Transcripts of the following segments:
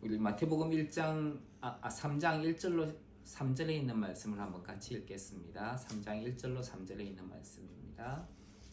우리 마태복음 3장 1절로 3절에 있는 말씀을 한번 같이 읽겠습니다. 3장 1절로 3절에 있는 말씀입니다.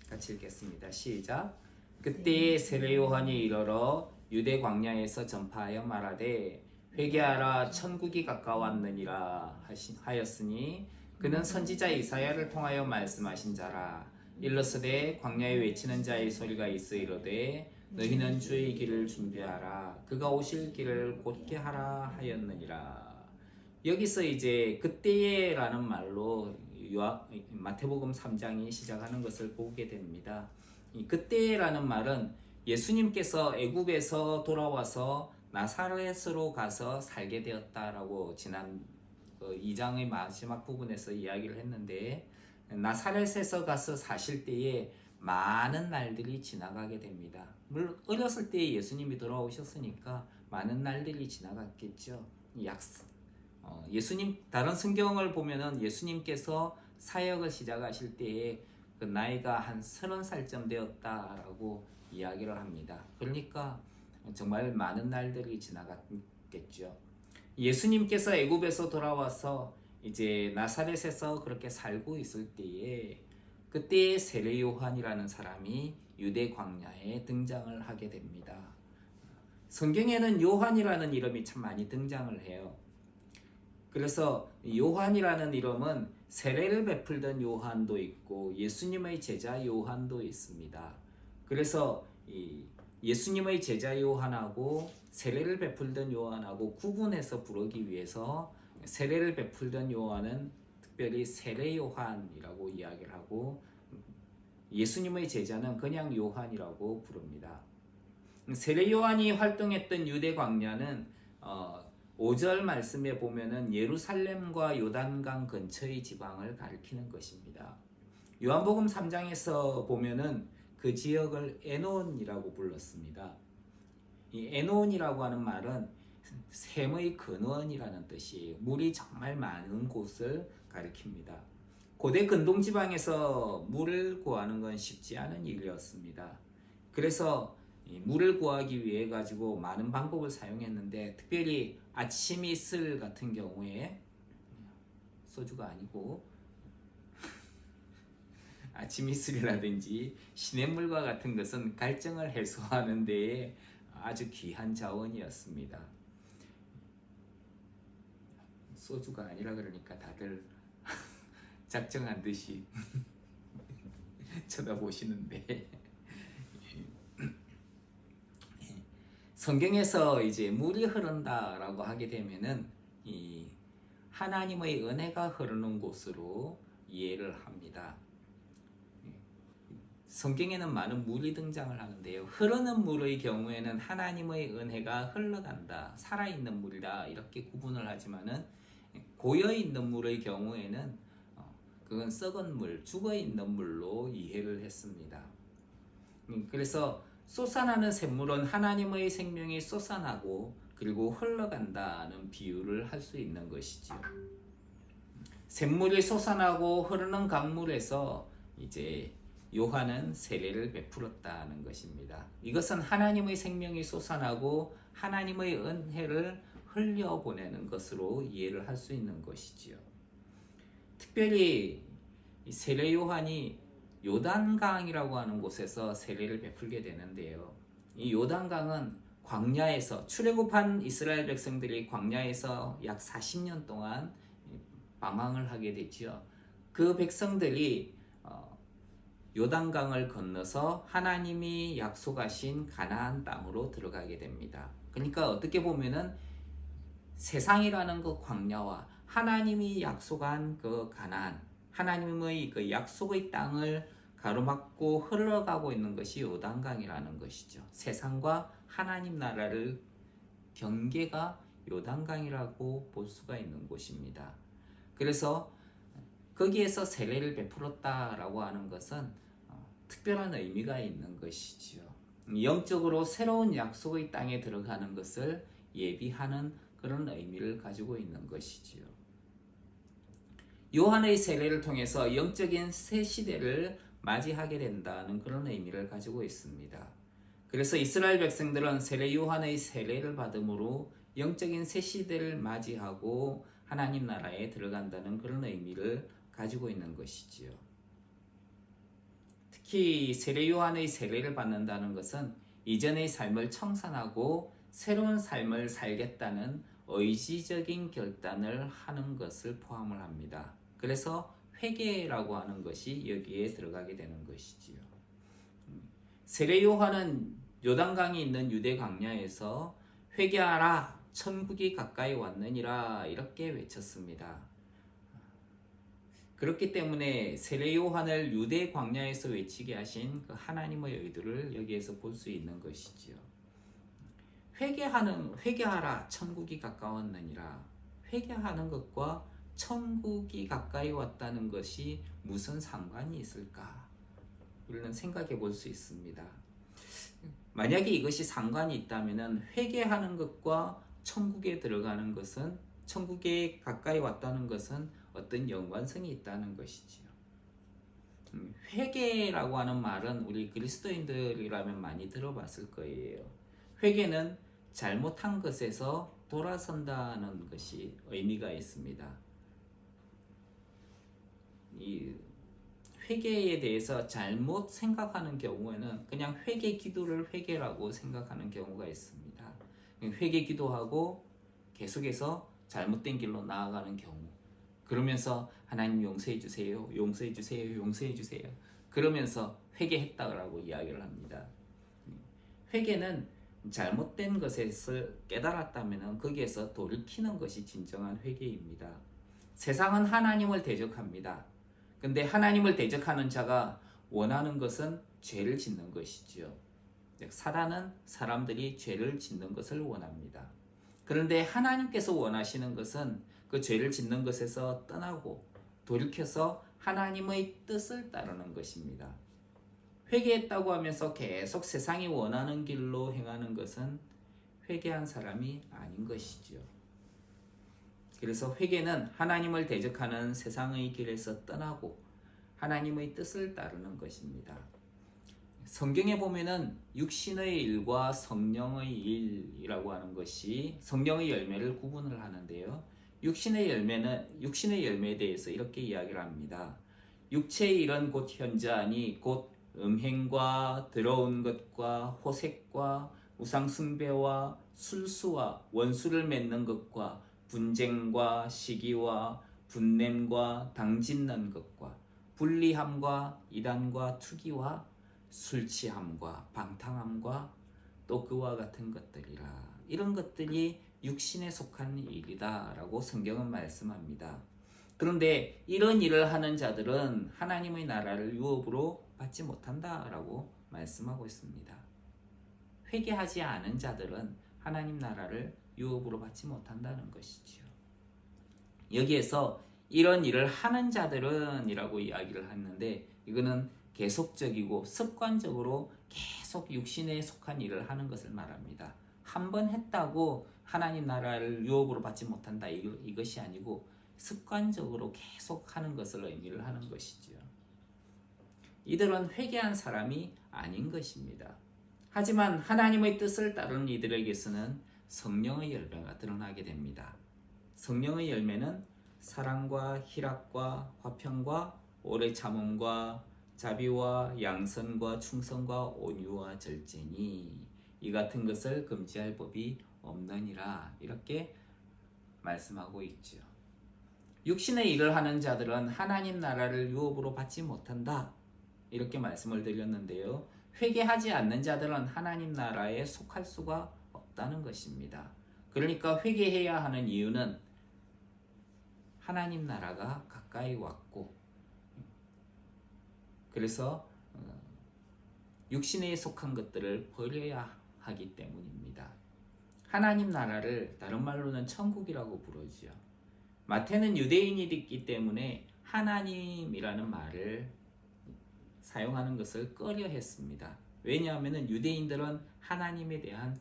같이 읽겠습니다. 시작. 그때에 세례 요한이 이르러 유대 광야에서 전파하여 말하되 회개하라 천국이 가까웠느니라 하였으니 그는 선지자 이사야를 통하여 말씀하신 자라. 일러스되 광야에 외치는 자의 소리가 있어 이르되 너희는 주의 길을 준비하라 그가 오실 길을 곧게 하라 하였느니라. 여기서 이제 그때에라는 말로 마태복음 3장이 시작하는 것을 보게 됩니다. 이 그때라는 말은 예수님께서 애굽에서 돌아와서 나사렛으로 가서 살게 되었다라고 지난 2장의 마지막 부분에서 이야기를 했는데, 나사렛에서 가서 사실 때에 많은 날들이 지나가게 됩니다. 물론 어렸을 때 예수님이 돌아오셨으니까 많은 날들이 지나갔겠죠. 예수님 다른 성경을 보면은 예수님께서 사역을 시작하실 때에 그 나이가 한 30살쯤 되었다라고 이야기를 합니다. 그러니까 정말 많은 날들이 지나갔겠죠. 예수님께서 애굽에서 돌아와서 이제 나사렛에서 그렇게 살고 있을 때에 그때 세례 요한이라는 사람이 유대 광야에 등장을 하게 됩니다. 성경에는 요한이라는 이름이 참 많이 등장을 해요. 그래서 요한이라는 이름은 세례를 베풀던 요한도 있고 예수님의 제자 요한도 있습니다. 그래서 예수님의 제자 요한하고 세례를 베풀던 요한하고 구분해서 부르기 위해서 세례를 베풀던 요한은 특별히 세례 요한이라고 이야기를 하고 예수님의 제자는 그냥 요한이라고 부릅니다. 세례 요한이 활동했던 유대 광야는 5절 말씀에 보면은 예루살렘과 요단강 근처의 지방을 가리키는 것입니다. 요한복음 3장에서 보면은 그 지역을 에논이라고 불렀습니다. 이 에논이라고 하는 말은 샘의 근원이라는 뜻이에요. 물이 정말 많은 곳을 가리킵니다. 고대 근동 지방에서 물을 구하는 건 쉽지 않은 일이었습니다. 그래서 물을 구하기 위해 가지고 많은 방법을 사용했는데, 특별히 아치미슬 같은 경우에 소주가 아니고 아치미슬이라든지 시냇물과 같은 것은 갈증을 해소하는 데에 아주 귀한 자원이었습니다. 소주가 아니라 그러니까 다들 작정한 듯이 쳐다보시는데, 성경에서 이제 물이 흐른다라고 하게 되면은 이 하나님의 은혜가 흐르는 곳으로 이해를 합니다. 성경에는 많은 물이 등장을 하는데요. 흐르는 물의 경우에는 하나님의 은혜가 흘러간다, 살아있는 물이다 이렇게 구분을 하지만은 고여있는 물의 경우에는 그건 썩은 물, 죽어있는 물로 이해를 했습니다. 그래서 솟아나는 샘물은 하나님의 생명이 솟아나고 그리고 흘러간다는 비유를 할 수 있는 것이죠. 샘물이 솟아나고 흐르는 강물에서 이제 요한은 세례를 베풀었다는 것입니다. 이것은 하나님의 생명이 솟아나고 하나님의 은혜를 흘려보내는 것으로 이해를 할 수 있는 것이지요. 특별히 세례 요한이 요단강이라고 하는 곳에서 세례를 베풀게 되는데요. 이 요단강은 광야에서 출애굽한 이스라엘 백성들이 광야에서 약 40년 동안 방황을 하게 되죠. 그 백성들이 요단강을 건너서 하나님이 약속하신 가나안 땅으로 들어가게 됩니다. 그러니까 어떻게 보면은 세상이라는 그 광야와 하나님이 약속한 그 가나안, 하나님의 그 약속의 땅을 가로막고 흘러가고 있는 것이 요단강이라는 것이죠. 세상과 하나님 나라를 경계가 요단강이라고 볼 수가 있는 곳입니다. 그래서 거기에서 세례를 베풀었다라고 하는 것은 특별한 의미가 있는 것이지요. 영적으로 새로운 약속의 땅에 들어가는 것을 예비하는 그런 의미를 가지고 있는 것이지요. 요한의 세례를 통해서 영적인 새 시대를 맞이하게 된다는 그런 의미를 가지고 있습니다. 그래서 이스라엘 백성들은 세례 요한의 세례를 받음으로 영적인 새 시대를 맞이하고 하나님 나라에 들어간다는 그런 의미를 가지고 있는 것이지요. 특히 세례 요한의 세례를 받는다는 것은 이전의 삶을 청산하고 새로운 삶을 살겠다는 의지적인 결단을 하는 것을 포함을 합니다. 그래서 회개라고 하는 것이 여기에 들어가게 되는 것이지요. 세례 요한은 요단강이 있는 유대 광야에서 회개하라 천국이 가까이 왔느니라 이렇게 외쳤습니다. 그렇기 때문에 세례 요한을 유대 광야에서 외치게 하신 그 하나님의 의도를 여기에서 볼 수 있는 것이지요. 회개하라 천국이 가까웠느니라. 회개하는 것과 천국이 가까이 왔다는 것이 무슨 상관이 있을까? 우리는 생각해 볼 수 있습니다. 만약에 이것이 상관이 있다면 회개하는 것과 천국에 들어가는 것은, 천국에 가까이 왔다는 것은 어떤 연관성이 있다는 것이지요. 회개라고 하는 말은 우리 그리스도인들이라면 많이 들어봤을 거예요. 회개는 잘못한 것에서 돌아선다는 것이 의미가 있습니다. 이 회개에 대해서 잘못 생각하는 경우에는 그냥 회개 기도를 회개라고 생각하는 경우가 있습니다. 회개 기도하고 계속해서 잘못된 길로 나아가는 경우, 그러면서 하나님 용서해 주세요, 용서해 주세요, 용서해 주세요, 그러면서 회개했다고 이야기를 합니다. 회개는 잘못된 것을 깨달았다면 거기에서 돌이키는 것이 진정한 회개입니다. 세상은 하나님을 대적합니다. 근데 하나님을 대적하는 자가 원하는 것은 죄를 짓는 것이지요. 사단은 사람들이 죄를 짓는 것을 원합니다. 그런데 하나님께서 원하시는 것은 그 죄를 짓는 것에서 떠나고 돌이켜서 하나님의 뜻을 따르는 것입니다. 회개했다고 하면서 계속 세상이 원하는 길로 행하는 것은 회개한 사람이 아닌 것이지요. 그래서 회개는 하나님을 대적하는 세상의 길에서 떠나고 하나님의 뜻을 따르는 것입니다. 성경에 보면은 육신의 일과 성령의 일이라고 하는 것이 성령의 열매를 구분을 하는데요. 육신의 열매에 대해서 이렇게 이야기를 합니다. 육체의 일은 곧 현자하니 곧 음행과 더러운 것과 호색과 우상 숭배와 술수와 원수를 맺는 것과 분쟁과 시기와 분냄과 당짓는 것과 불리함과 이단과 투기와 술 취함과 방탕함과 또 그와 같은 것들이라. 이런 것들이 육신에 속한 일이다 라고 성경은 말씀합니다. 그런데 이런 일을 하는 자들은 하나님의 나라를 유업으로 받지 못한다 라고 말씀하고 있습니다. 회개하지 않은 자들은 하나님 나라를 유업으로 받지 못한다는 것이지요. 여기에서 이런 일을 하는 자들은 이라고 이야기를 하는데, 이거는 계속적이고 습관적으로 계속 육신에 속한 일을 하는 것을 말합니다. 한 번 했다고 하나님 나라를 유업으로 받지 못한다, 이것이 아니고 습관적으로 계속 하는 것을 의미를 하는 것이지요. 이들은 회개한 사람이 아닌 것입니다. 하지만 하나님의 뜻을 따르는 이들에게서는 성령의 열매가 드러나게 됩니다. 성령의 열매는 사랑과 희락과 화평과 오래 참음과 자비와 양선과 충성과 온유와 절제니 이 같은 것을 금지할 법이 없느니라, 이렇게 말씀하고 있죠. 육신의 일을 하는 자들은 하나님 나라를 유업으로 받지 못한다, 이렇게 말씀을 드렸는데요. 회개하지 않는 자들은 하나님 나라에 속할 수가 없다는 것입니다. 그러니까 회개해야 하는 이유는 하나님 나라가 가까이 왔고, 그래서 육신에 속한 것들을 버려야 하기 때문입니다. 하나님 나라를 다른 말로는 천국이라고 부르죠. 마태는 유대인이기 때문에 하나님이라는 말을 사용하는 것을 꺼려했습니다. 왜냐하면 유대인들은 하나님에 대한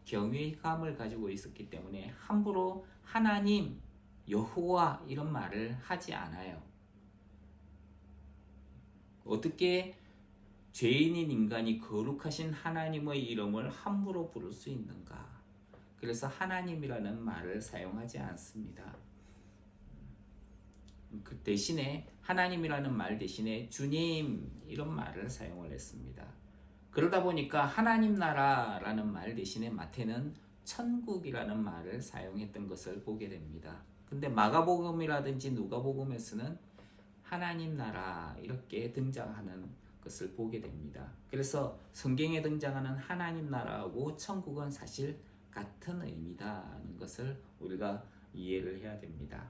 경외감을 가지고 있었기 때문에 함부로 하나님, 여호와 이런 말을 하지 않아요. 어떻게 죄인인 인간이 거룩하신 하나님의 이름을 함부로 부를 수 있는가? 그래서 하나님이라는 말을 사용하지 않습니다. 그 대신에 하나님이라는 말 대신에 주님 이런 말을 사용을 했습니다. 그러다 보니까 하나님 나라라는 말 대신에 마태는 천국이라는 말을 사용했던 것을 보게 됩니다. 근데 마가복음이라든지 누가복음에서는 하나님 나라 이렇게 등장하는 것을 보게 됩니다. 그래서 성경에 등장하는 하나님 나라하고 천국은 사실 같은 의미다는 것을 우리가 이해를 해야 됩니다.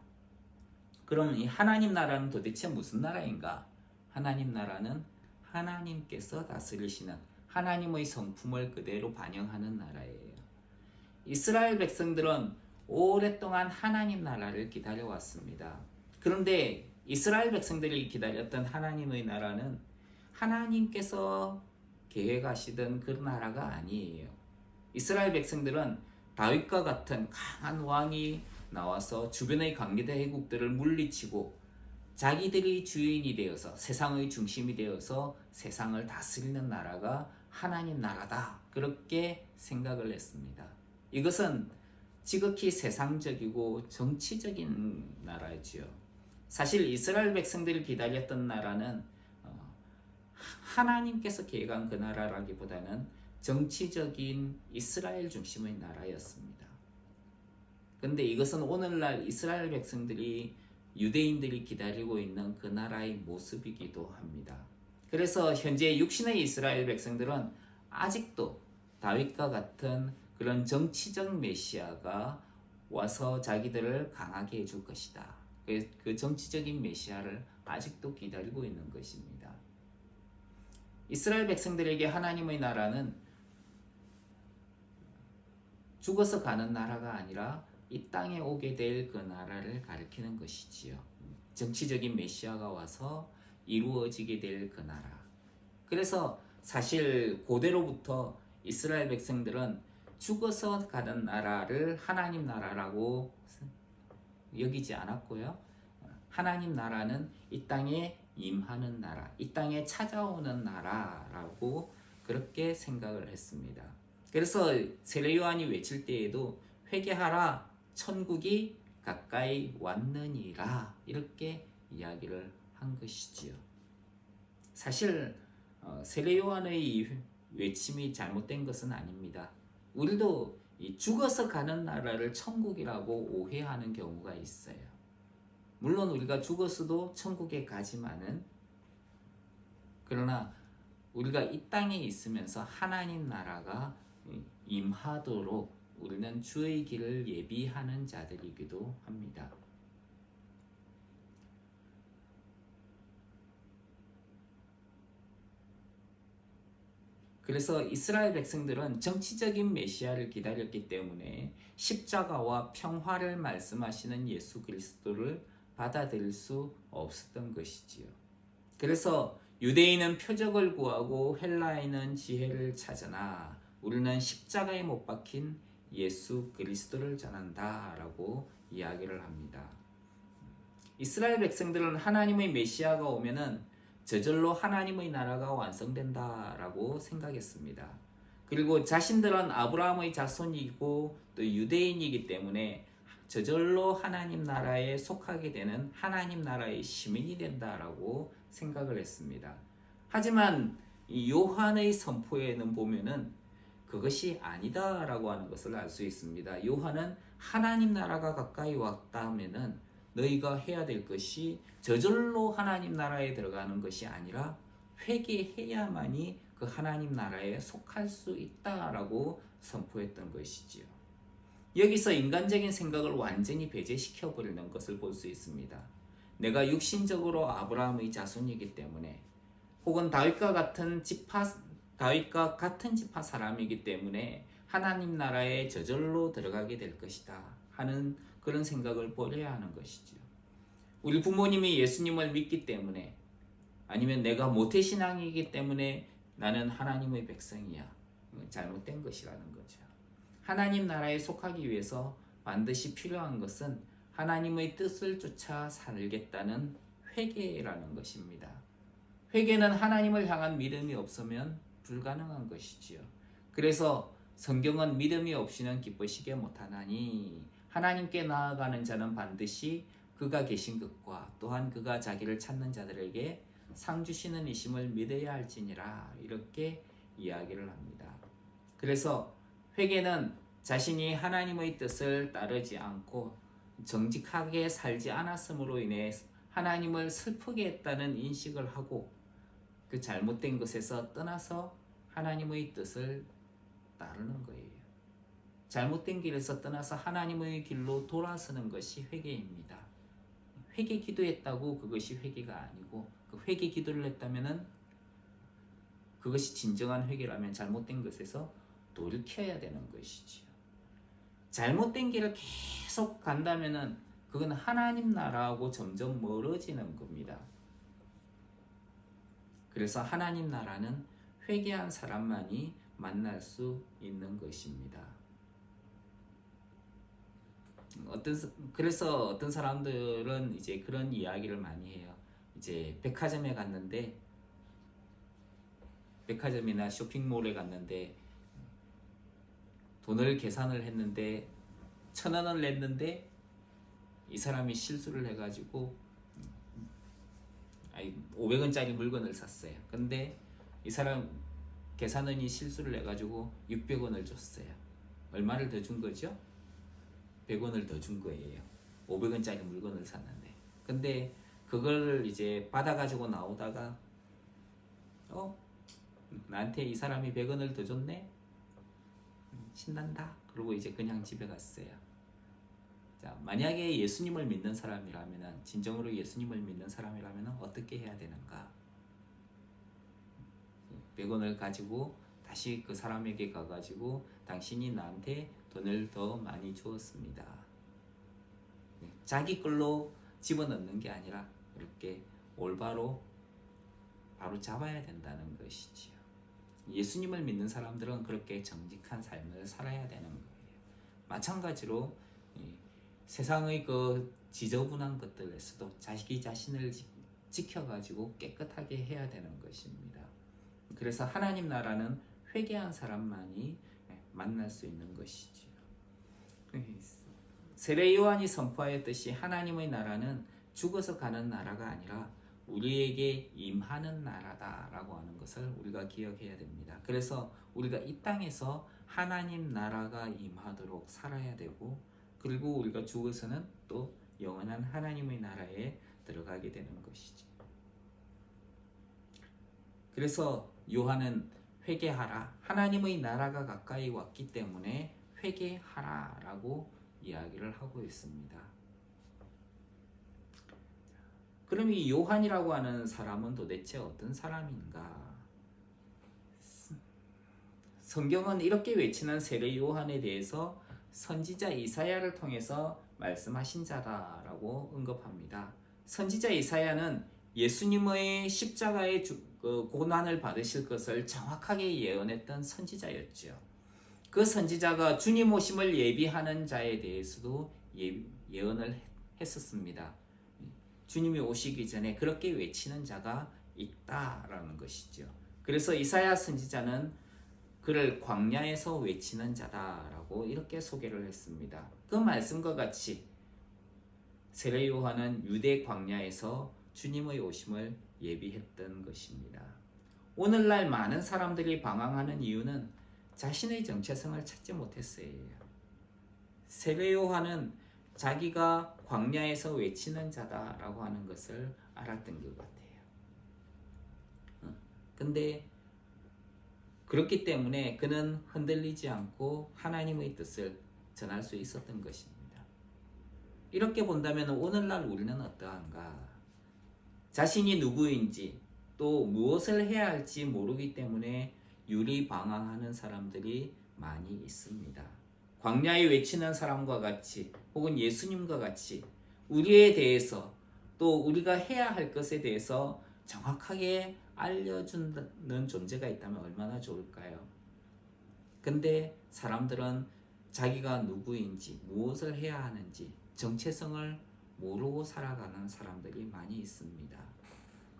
그럼 이 하나님 나라는 도대체 무슨 나라인가? 하나님 나라는 하나님께서 다스리시는 하나님의 성품을 그대로 반영하는 나라예요. 이스라엘 백성들은 오랫동안 하나님 나라를 기다려왔습니다. 그런데 이스라엘 백성들이 기다렸던 하나님의 나라는 하나님께서 계획하시던 그 나라가 아니에요. 이스라엘 백성들은 다윗과 같은 강한 왕이 나와서 주변의 강대국들을 물리치고 자기들이 주인이 되어서 세상의 중심이 되어서 세상을 다스리는 나라가 하나님 나라다. 그렇게 생각을 했습니다. 이것은 지극히 세상적이고 정치적인 나라지요. 사실 이스라엘 백성들이 기다렸던 나라는 하나님께서 계획한 그 나라라기보다는 정치적인 이스라엘 중심의 나라였습니다. 그런데 이것은 오늘날 이스라엘 백성들이 유대인들이 기다리고 있는 그 나라의 모습이기도 합니다. 그래서 현재 육신의 이스라엘 백성들은 아직도 다윗과 같은 그런 정치적 메시아가 와서 자기들을 강하게 해줄 것이다. 그 정치적인 메시아를 아직도 기다리고 있는 것입니다. 이스라엘 백성들에게 하나님의 나라는 죽어서 가는 나라가 아니라 이 땅에 오게 될 그 나라를 가리키는 것이지요. 정치적인 메시아가 와서 이루어지게 될 그 나라. 그래서 사실 고대로부터 이스라엘 백성들은 죽어서 가는 나라를 하나님 나라라고 여기지 않았고요. 하나님 나라는 이 땅에 임하는 나라, 이 땅에 찾아오는 나라라고 그렇게 생각을 했습니다. 그래서 세례 요한이 외칠 때에도 회개하라, 천국이 가까이 왔느니라 이렇게 이야기를 한 것이지요. 사실 세례 요한의 이 외침이 잘못된 것은 아닙니다. 우리도 이 죽어서 가는 나라를 천국이라고 오해하는 경우가 있어요. 물론 우리가 죽었어도 천국에 가지만은 그러나 우리가 이 땅에 있으면서 하나님 나라가 임하도록 우리는 주의 길을 예비하는 자들이기도 합니다. 그래서 이스라엘 백성들은 정치적인 메시아를 기다렸기 때문에 십자가와 평화를 말씀하시는 예수 그리스도를 받아들일 수 없었던 것이지요. 그래서 유대인은 표적을 구하고 헬라인은 지혜를 찾으나 우리는 십자가에 못 박힌 예수 그리스도를 전한다 라고 이야기를 합니다. 이스라엘 백성들은 하나님의 메시아가 오면은 저절로 하나님의 나라가 완성된다 라고 생각했습니다. 그리고 자신들은 아브라함의 자손이고 또 유대인이기 때문에 저절로 하나님 나라에 속하게 되는 하나님 나라의 시민이 된다라고 생각을 했습니다. 하지만 이 요한의 선포에는 보면은 그것이 아니다라고 하는 것을 알 수 있습니다. 요한은 하나님 나라가 가까이 왔다면은 너희가 해야 될 것이 저절로 하나님 나라에 들어가는 것이 아니라 회개해야만이 그 하나님 나라에 속할 수 있다라고 선포했던 것이지요. 여기서 인간적인 생각을 완전히 배제시켜 버리는 것을 볼 수 있습니다. 내가 육신적으로 아브라함의 자손이기 때문에 혹은 다윗과 같은 지파 사람이기 때문에 하나님 나라에 저절로 들어가게 될 것이다 하는 그런 생각을 버려야 하는 것이죠. 우리 부모님이 예수님을 믿기 때문에 아니면 내가 모태신앙이기 때문에 나는 하나님의 백성이야. 잘못된 것이라는 거죠. 하나님 나라에 속하기 위해서 반드시 필요한 것은 하나님의 뜻을 쫓아 살겠다는 회개라는 것입니다. 회개는 하나님을 향한 믿음이 없으면 불가능한 것이지요. 그래서 성경은 믿음이 없이는 기쁘시게 못하나니 하나님께 나아가는 자는 반드시 그가 계신 것과 또한 그가 자기를 찾는 자들에게 상 주시는 이심을 믿어야 할지니라 이렇게 이야기를 합니다. 그래서 회개는 자신이 하나님의 뜻을 따르지 않고 정직하게 살지 않았으므로 인해 하나님을 슬프게 했다는 인식을 하고 그 잘못된 것에서 떠나서 하나님의 뜻을 따르는 거예요. 잘못된 길에서 떠나서 하나님의 길로 돌아서는 것이 회개입니다. 회개 기도했다고 그것이 회개가 아니고 그 회개 기도를 했다면은 그것이 진정한 회개라면 잘못된 것에서 돌이켜야 되는 것이지요. 잘못된 길을 계속 간다면은 그건 하나님 나라하고 점점 멀어지는 겁니다. 그래서 하나님 나라는 회개한 사람만이 만날 수 있는 것입니다. 그래서 어떤 사람들은 이제 그런 이야기를 많이 해요. 이제 백화점에 갔는데, 백화점이나 쇼핑몰에 갔는데 돈을 계산을 했는데 1,000원을 냈는데 이 사람이 실수를 해가지고 500원짜리 물건을 샀어요. 근데 이 사람 계산원이 실수를 해가지고 600원을 줬어요. 얼마를 더 준 거죠? 100원을 더 준 거예요. 500원짜리 물건을 샀는데. 근데 그걸 이제 받아가지고 나오다가 나한테 이 사람이 100원을 더 줬네? 신난다. 그러고 이제 그냥 집에 갔어요. 자, 만약에 예수님을 믿는 사람이라면, 진정으로 예수님을 믿는 사람이라면 어떻게 해야 되는가? 100원을 가지고 다시 그 사람에게 가가지고 당신이 나한테 돈을 더 많이 주었습니다. 자기 걸로 집어넣는 게 아니라 이렇게 올바로 바로 잡아야 된다는 것이지요. 예수님을 믿는 사람들은 그렇게 정직한 삶을 살아야 되는 거예요. 마찬가지로 세상의 그 지저분한 것들에서도 자기 자신을 지켜가지고 깨끗하게 해야 되는 것입니다. 그래서 하나님 나라는 회개한 사람만이 만날 수 있는 것이지요. 세례 요한이 선포하였듯이 하나님의 나라는 죽어서 가는 나라가 아니라 우리에게 임하는 나라다라고 하는 것을 우리가 기억해야 됩니다. 그래서 우리가 이 땅에서 하나님 나라가 임하도록 살아야 되고, 그리고 우리가 죽어서는 또 영원한 하나님의 나라에 들어가게 되는 것이죠. 그래서 요한은 회개하라, 하나님의 나라가 가까이 왔기 때문에 회개하라 라고 이야기를 하고 있습니다. 그럼 이 요한이라고 하는 사람은 도대체 어떤 사람인가? 성경은 이렇게 외치는 세례 요한에 대해서 선지자 이사야를 통해서 말씀하신 자다라고 언급합니다. 선지자 이사야는 예수님의 십자가의 고난을 받으실 것을 정확하게 예언했던 선지자였죠. 그 선지자가 주님 오심을 예비하는 자에 대해서도 예언을 했었습니다. 주님이 오시기 전에 그렇게 외치는 자가 있다라는 것이죠. 그래서 이사야 선지자는 그를 광야에서 외치는 자다라고 이렇게 소개를 했습니다. 그 말씀과 같이 세례 요한은 유대 광야에서 주님의 오심을 예비했던 것입니다. 오늘날 많은 사람들이 방황하는 이유는 자신의 정체성을 찾지 못했어요. 세례 요한은 자기가 광야에서 외치는 자다라고 하는 것을 알았던 것 같아요. 근데 그렇기 때문에 그는 흔들리지 않고 하나님의 뜻을 전할 수 있었던 것입니다. 이렇게 본다면 오늘날 우리는 어떠한가? 자신이 누구인지 또 무엇을 해야 할지 모르기 때문에 유리방황하는 사람들이 많이 있습니다. 광야에 외치는 사람과 같이 혹은 예수님과 같이 우리에 대해서 또 우리가 해야 할 것에 대해서 정확하게 알려주는 존재가 있다면 얼마나 좋을까요? 근데 사람들은 자기가 누구인지 무엇을 해야 하는지 정체성을 모르고 살아가는 사람들이 많이 있습니다.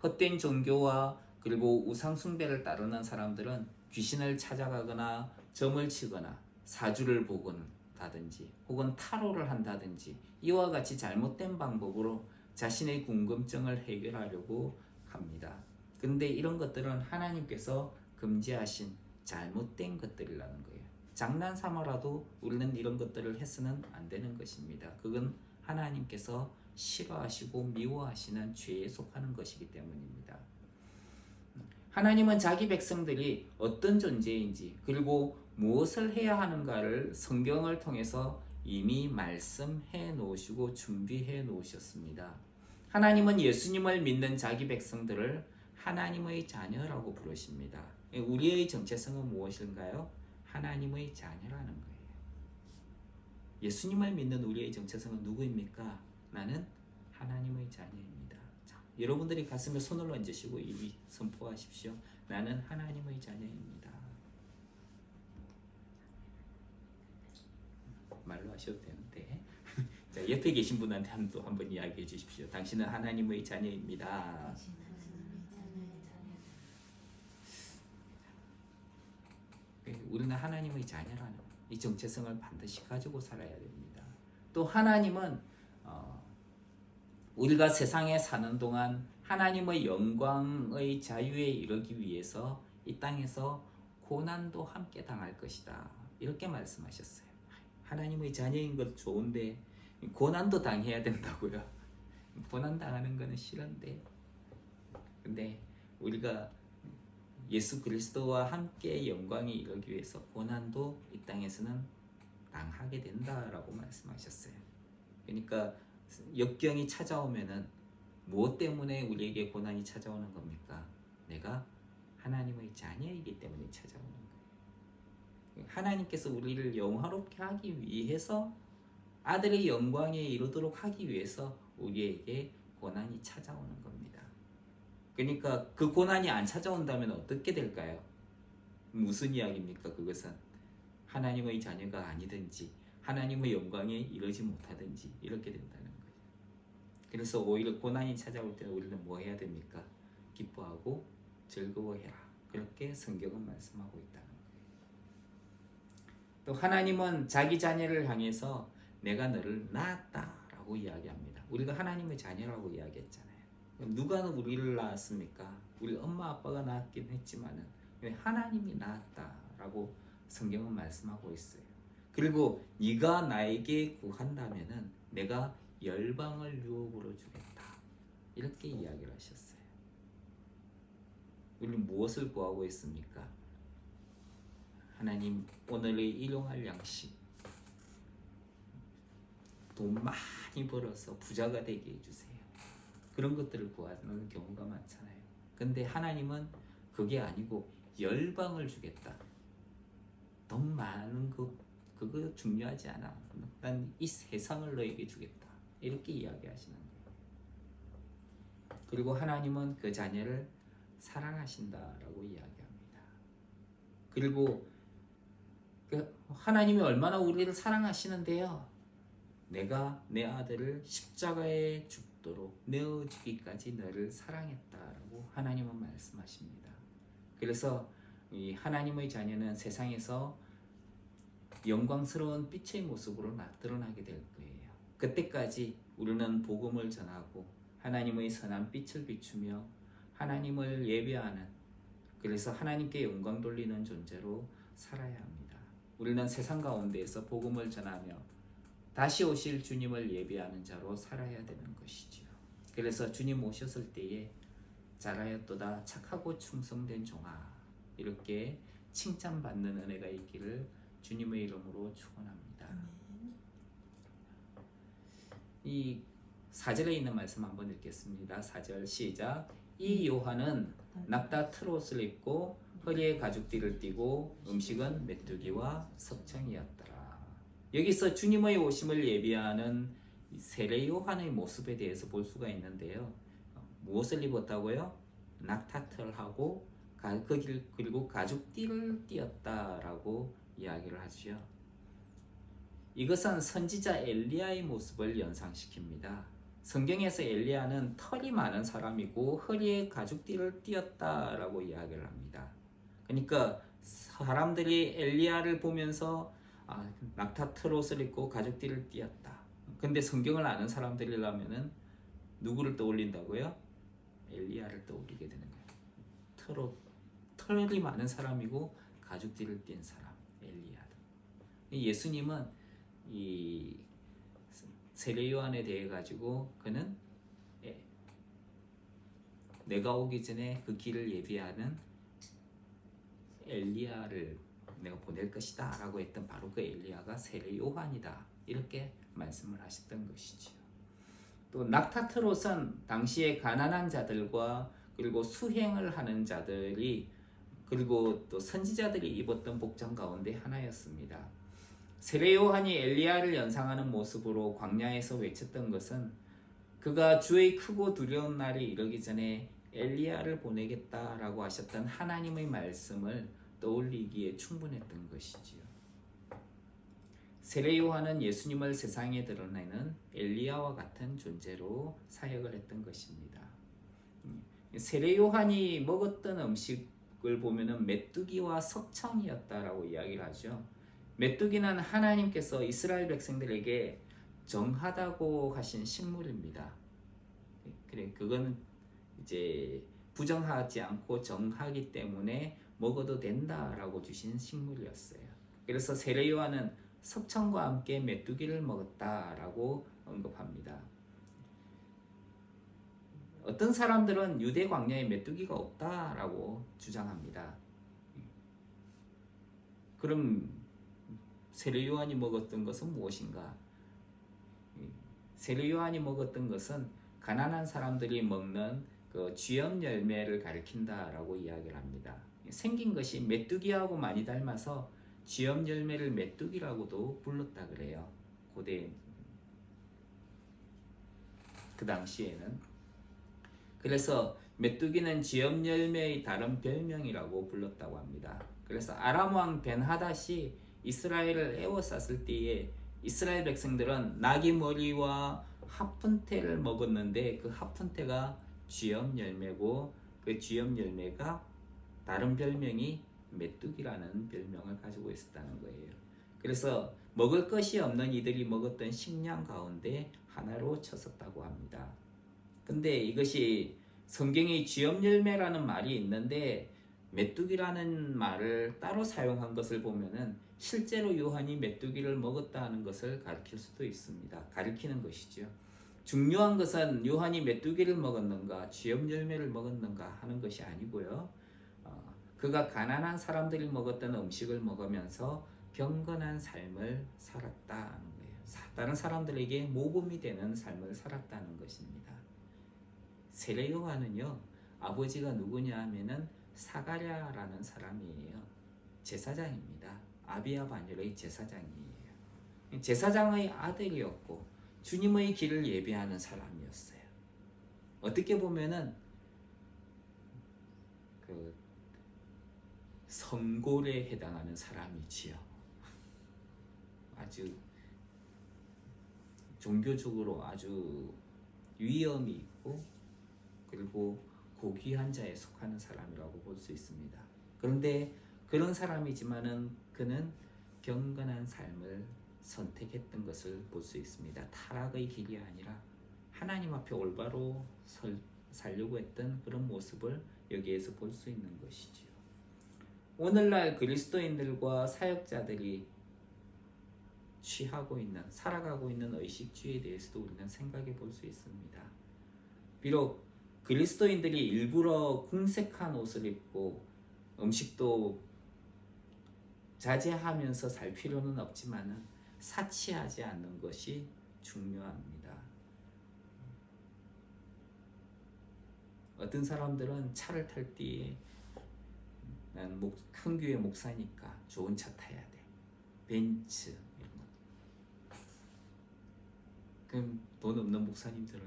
헛된 종교와 그리고 우상 숭배를 따르는 사람들은 귀신을 찾아가거나 점을 치거나 사주를 보건다든지 혹은 타로를 한다든지 이와 같이 잘못된 방법으로 자신의 궁금증을 해결하려고 합니다. 근데 이런 것들은 하나님께서 금지하신 잘못된 것들이라는 거예요. 장난삼아라도 우리는 이런 것들을 해서는 안 되는 것입니다. 그건 하나님께서 싫어하시고 미워하시는 죄에 속하는 것이기 때문입니다. 하나님은 자기 백성들이 어떤 존재인지 그리고 무엇을 해야 하는가를 성경을 통해서 이미 말씀해 놓으시고 준비해 놓으셨습니다. 하나님은 예수님을 믿는 자기 백성들을 하나님의 자녀라고 부르십니다. 우리의 정체성은 무엇인가요? 하나님의 자녀라는 거예요. 예수님을 믿는 우리의 정체성은 누구입니까? 나는 하나님의 자녀입니다. 자, 여러분들이 가슴에 손을 얹으시고 이미 선포하십시오. 나는 하나님의 자녀입니다. 말로 하셔도 되는데 자, 옆에 계신 분한테 한번 이야기해 주십시오. 당신은 하나님의 자녀입니다. 우리는 하나님의 자녀라는 이 정체성을 반드시 가지고 살아야 됩니다. 또 하나님은 우리가 세상에 사는 동안 하나님의 영광의 자유에 이르기 위해서 이 땅에서 고난도 함께 당할 것이다. 이렇게 말씀하셨어요. 하나님의 자녀인 것 좋은데 고난도 당해야 된다고요. 고난 당하는 거는 싫은데 근데 우리가 예수 그리스도와 함께 영광에 이르기 위해서 고난도 이 땅에서는 당하게 된다라고 말씀하셨어요. 그러니까 역경이 찾아오면은 무엇 때문에 우리에게 고난이 찾아오는 겁니까? 내가 하나님의 자녀이기 때문에 찾아오는 거예요. 하나님께서 우리를 영화롭게 하기 위해서 아들의 영광에 이르도록 하기 위해서 우리에게 고난이 찾아오는 겁니다. 그러니까 그 고난이 안 찾아온다면 어떻게 될까요? 무슨 이야기입니까? 그것은 하나님의 자녀가 아니든지 하나님의 영광에 이르지 못하든지 이렇게 된다는 거예요. 그래서 오히려 고난이 찾아올 때는 우리는 뭐 해야 됩니까? 기뻐하고 즐거워해라. 그렇게 성경은 말씀하고 있다는 거예요. 또 하나님은 자기 자녀를 향해서 내가 너를 낳았다라고 이야기합니다. 우리가 하나님의 자녀라고 이야기했잖아요. 누가 우리를 낳았습니까? 우리 엄마 아빠가 낳았긴 했지만은 하나님이 낳았다라고 성경은 말씀하고 있어요. 그리고 네가 나에게 구한다면은 내가 열방을 유업으로 주겠다. 이렇게 이야기를 하셨어요. 우리는 무엇을 구하고 있습니까? 하나님 오늘의 일용할 양식 돈 많이 벌어서 부자가 되게 해주세요. 그런 것들을 구하는 경우가 많잖아요. 근데 하나님은 그게 아니고 열방을 주겠다. 돈 많은 그거 중요하지 않아. 난 이 세상을 너에게 주겠다. 이렇게 이야기하시는 거예요. 그리고 하나님은 그 자녀를 사랑하신다라고 이야기합니다. 그리고 하나님이 얼마나 우리를 사랑하시는데요. 내가 내 아들을 십자가에 죽도록 내어주기까지 너를 사랑했다라고 하나님은 말씀하십니다. 그래서 이 하나님의 자녀는 세상에서 영광스러운 빛의 모습으로 나타나게 될 거예요. 그때까지 우리는 복음을 전하고 하나님의 선한 빛을 비추며 하나님을 예배하는, 그래서 하나님께 영광 돌리는 존재로 살아야 합니다. 우리는 세상 가운데에서 복음을 전하며 다시 오실 주님을 예배하는 자로 살아야 되는 것이지요. 그래서 주님 오셨을 때에 잘하였도다 착하고 충성된 종아, 이렇게 칭찬받는 은혜가 있기를 주님의 이름으로 축원합니다. 이 4절에 있는 말씀 한번 읽겠습니다. 4절 시작. 이 요한은 낙타 트롯을 입고 허리에 가죽띠를 띠고 음식은 메뚜기와 석청이었더라. 여기서 주님의 오심을 예비하는 세례 요한의 모습에 대해서 볼 수가 있는데요. 무엇을 입었다고요? 낙타털 하고 그리고 가죽띠를 띠었다라고 이야기를 하죠. 이것은 선지자 엘리야의 모습을 연상시킵니다. 성경에서 엘리야는 털이 많은 사람이고 허리에 가죽띠를 띠었다라고 이야기를 합니다. 그러니까 사람들이 엘리야를 보면서 낙타 트롯을 입고 가죽띠를 띠었다. 근데 성경을 아는 사람들이라면은 누구를 떠올린다고요? 엘리야를 떠올리게 되는 거예요. 털이 많은 사람이고 가죽띠를 띈 사람, 엘리야. 예수님은 이 세례 요한에 대해 가지고 그는 내가 오기 전에 그 길을 예비하는 엘리야를 내가 보낼 것이다 라고 했던 바로 그 엘리야가 세례 요한이다, 이렇게 말씀을 하셨던 것이죠. 또 낙타트롯은 당시에 가난한 자들과 그리고 수행을 하는 자들이 그리고 또 선지자들이 입었던 복장 가운데 하나였습니다. 세례 요한이 엘리야를 연상하는 모습으로 광야에서 외쳤던 것은 그가 주의 크고 두려운 날이 이르기 전에 엘리야를 보내겠다라고 하셨던 하나님의 말씀을 떠올리기에 충분했던 것이지요. 세례 요한은 예수님을 세상에 드러내는 엘리야와 같은 존재로 사역을 했던 것입니다. 세례 요한이 먹었던 음식을 보면은 메뚜기와 석청이었다라고 이야기를 하죠. 메뚜기는 하나님께서 이스라엘 백성들에게 정하다고 하신 식물입니다. 그래, 그거는 이제 부정하지 않고 정하기 때문에 먹어도 된다라고 주신 식물이었어요. 그래서 세례 요한은 석청과 함께 메뚜기를 먹었다라고 언급합니다. 어떤 사람들은 유대 광야에 메뚜기가 없다라고 주장합니다. 그럼 세례 요한이 먹었던 것은 무엇인가? 세례 요한이 먹었던 것은 가난한 사람들이 먹는 그 쥐염 열매를 가리킨다라고 이야기를 합니다. 생긴 것이 메뚜기하고 많이 닮아서 쥐염 열매를 메뚜기라고도 불렀다 그래요. 고대 그 당시에는. 그래서 메뚜기는 쥐염 열매의 다른 별명이라고 불렀다고 합니다. 그래서 아람 왕 벤하닷이 이스라엘을 에워쌌을 때에 이스라엘 백성들은 나귀 머리와 하푼테를 먹었는데 그 하푼테가 쥐염 열매고 그 쥐염 열매가 다른 별명이 메뚜기라는 별명을 가지고 있었다는 거예요. 그래서 먹을 것이 없는 이들이 먹었던 식량 가운데 하나로 쳤었다고 합니다. 근데 이것이 성경에 쥐염 열매라는 말이 있는데 메뚜기라는 말을 따로 사용한 것을 보면은 실제로 요한이 메뚜기를 먹었다는 것을 가리킬 수도 있습니다. 가리키는 것이죠. 중요한 것은 요한이 메뚜기를 먹었는가 쥐염 열매를 먹었는가 하는 것이 아니고요. 그가 가난한 사람들이 먹었던 음식을 먹으면서 경건한 삶을 살았다는 거예요. 다른 사람들에게 모범이 되는 삶을 살았다는 것입니다. 세례 요한은요, 아버지가 누구냐 하면은 사가랴라는 사람이에요. 제사장입니다. 아비야 반열의 제사장이에요. 제사장의 아들이었고 주님의 길을 예비하는 사람이었어요. 어떻게 보면은 그 성골에 해당하는 사람이지요. 아주 종교적으로 아주 위엄이 있고 그리고 고귀한 자에 속하는 사람이라고 볼 수 있습니다. 그런데 그런 사람이지만은 그는 경건한 삶을 선택했던 것을 볼 수 있습니다. 타락의 길이 아니라 하나님 앞에 올바로 살려고 했던 그런 모습을 여기에서 볼 수 있는 것이지요. 오늘날 그리스도인들과 사역자들이 취하고 있는, 살아가고 있는 의식주의에 대해서도 우리는 생각해 볼 수 있습니다. 비록 그리스도인들이 일부러 궁색한 옷을 입고 음식도 자제하면서 살 필요는 없지만 사치하지 않는 것이 중요합니다. 어떤 사람들은 차를 탈 때에 난 큰 교회 목사니까 좋은 차 타야 돼. 벤츠 이런 거. 그럼 돈 없는 목사님들은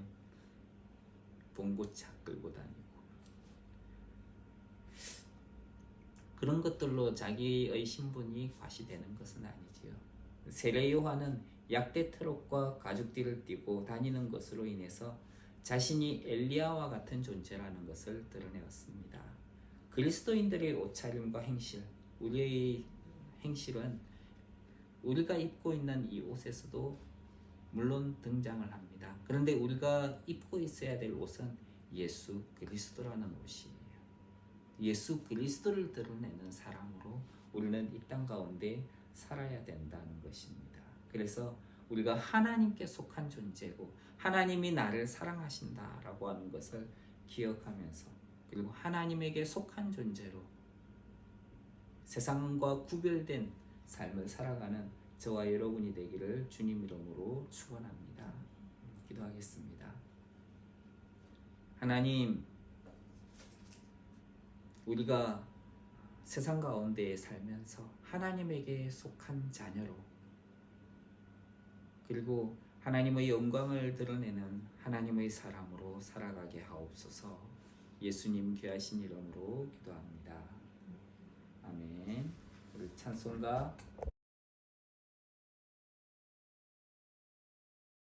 봉고차 끌고 다니고 그런 것들로 자기의 신분이 과시되는 것은 아니지요. 세례 요한은 약대 트럭과 가죽띠를 띠고 다니는 것으로 인해서 자신이 엘리야와 같은 존재라는 것을 드러내었습니다. 그리스도인들의 옷차림과 행실, 우리의 행실은 우리가 입고 있는 이 옷에서도 물론 등장을 합니다. 그런데 우리가 입고 있어야 될 옷은 예수 그리스도라는 옷이에요. 예수 그리스도를 드러내는 사람으로 우리는 이 땅 가운데 살아야 된다는 것입니다. 그래서 우리가 하나님께 속한 존재고 하나님이 나를 사랑하신다라고 하는 것을 기억하면서 그리고 하나님에게 속한 존재로 세상과 구별된 삶을 살아가는 저와 여러분이 되기를 주님 이름으로 축원합니다. 기도하겠습니다. 하나님, 우리가 세상 가운데 살면서 하나님에게 속한 자녀로 그리고 하나님의 영광을 드러내는 하나님의 사람으로 살아가게 하옵소서. 예수님 귀하신 이름으로 기도합니다. 아멘. 우리 찬송가